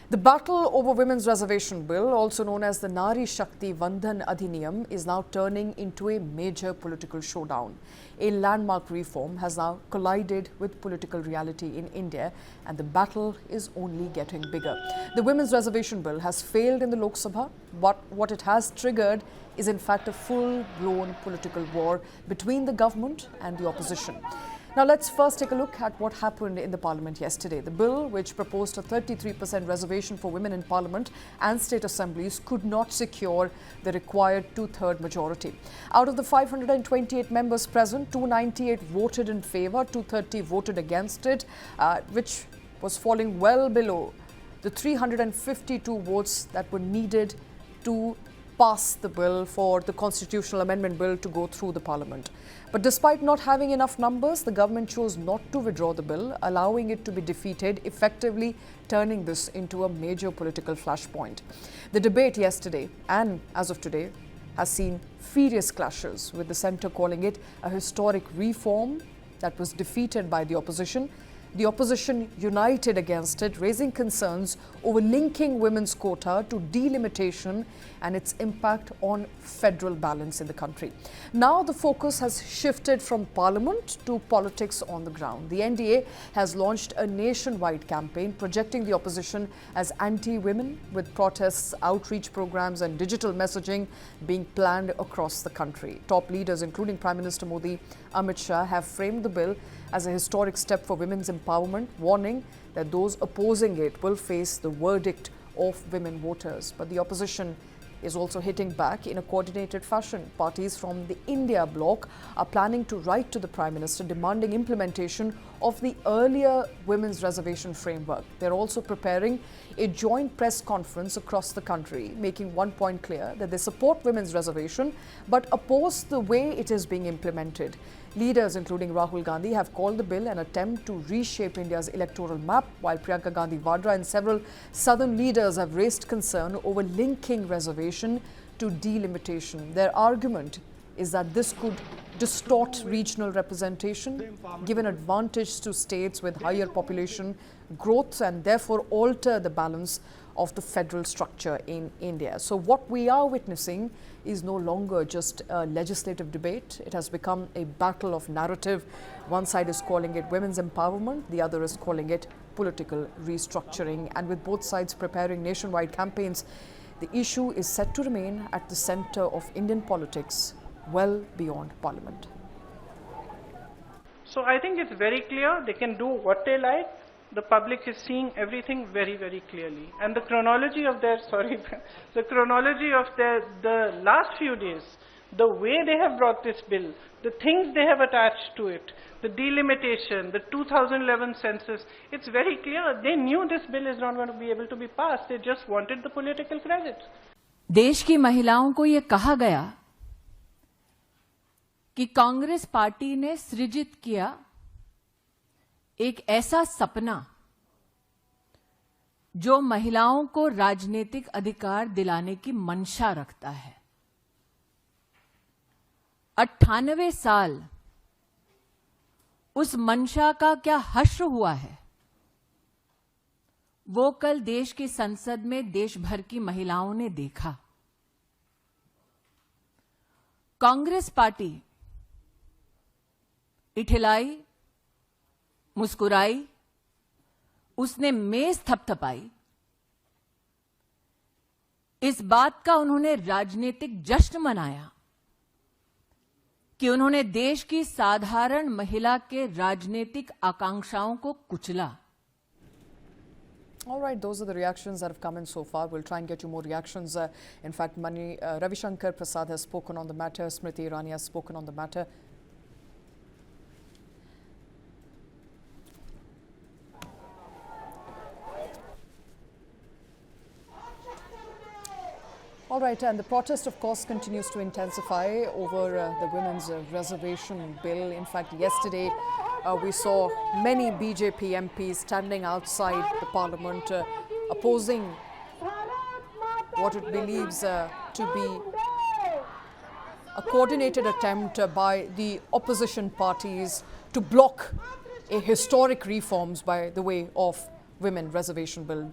The battle over Women's Reservation Bill, also known as the Nari Shakti Vandan Adhiniyam, is now turning into a major political showdown. A landmark reform has now collided with political reality in India, and the battle is only getting bigger. The Women's Reservation Bill has failed in the Lok Sabha, but what it has triggered is in fact a full-blown political war between the government and the opposition. Now let's first take a look at what happened in the Parliament yesterday. The bill, which proposed a 33% reservation for women in Parliament and State Assemblies, could not secure the required two-third majority. Out of the 528 members present, 298 voted in favour, 230 voted against it, which was falling well below the 352 votes that were needed to pass the bill for the constitutional amendment bill to go through the Parliament. But despite not having enough numbers, the government chose not to withdraw the bill, allowing it to be defeated, effectively turning this into a major political flashpoint. The debate yesterday and as of today has seen furious clashes, with the centre calling it a historic reform that was defeated by the opposition. The opposition united against it, raising concerns over linking women's quota to delimitation and its impact on federal balance in the country. Now the focus has shifted from Parliament to politics on the ground. The NDA has launched a nationwide campaign projecting the opposition as anti-women, with protests, outreach programs and digital messaging being planned across the country. Top leaders, including Prime Minister Modi, Amit Shah, have framed the bill as a historic step for women's empowerment, warning that those opposing it will face the verdict of women voters. But the opposition is also hitting back in a coordinated fashion. Parties from the India Bloc are planning to write to the Prime Minister demanding implementation of the earlier Women's Reservation Framework. They're also preparing a joint press conference across the country, making one point clear, that they support women's reservation but oppose the way it is being implemented. Leaders, including Rahul Gandhi, have called the bill an attempt to reshape India's electoral map, while Priyanka Gandhi Vadra and several southern leaders have raised concern over linking reservation to delimitation. Their argument is that this could distort regional representation, give an advantage to states with higher population growth, and therefore alter the balance of the federal structure in India. So what we are witnessing is no longer just a legislative debate. It has become a battle of narrative. One side is calling it women's empowerment, the other is calling it political restructuring. And with both sides preparing nationwide campaigns, the issue is set to remain at the center of Indian politics, well beyond Parliament. So I think it's very clear they can do what they like. The public is seeing everything very, very clearly. And the chronology of their, the chronology of the last few days, the way they have brought this bill, the things they have attached to it, the delimitation, the 2011 census, it's very clear. They knew this bill is not going to be able to be passed. They just wanted the political credit. देश की महिलाओं को ये कहा गया कि Congress party ने सृजित किया एक ऐसा सपना जो महिलाओं को राजनीतिक अधिकार दिलाने की मंशा रखता है। 98 साल उस मंशा का क्या हश्र हुआ है, वो कल देश की संसद में देश भर की महिलाओं ने देखा। कांग्रेस पार्टी इठिलाई, मुस्कुराई, उसने मेज थपथपाई। इस बात का उन्होंने राजनीतिक जश्न मनाया कि उन्होंने देश की साधारण महिला के राजनीतिक आकांक्षाओं को कुचला। All right, those are the reactions that have come in so far. We'll try and get you more reactions. In fact, Ravi Shankar Prasad has spoken on the matter. Smriti Irani has spoken on the matter. All right, and the protest, of course, continues to intensify over the Women's Reservation Bill. In fact, yesterday we saw many BJP MPs standing outside the Parliament opposing what it believes to be a coordinated attempt by the opposition parties to block a historic reforms by the way of Women Reservation Bill.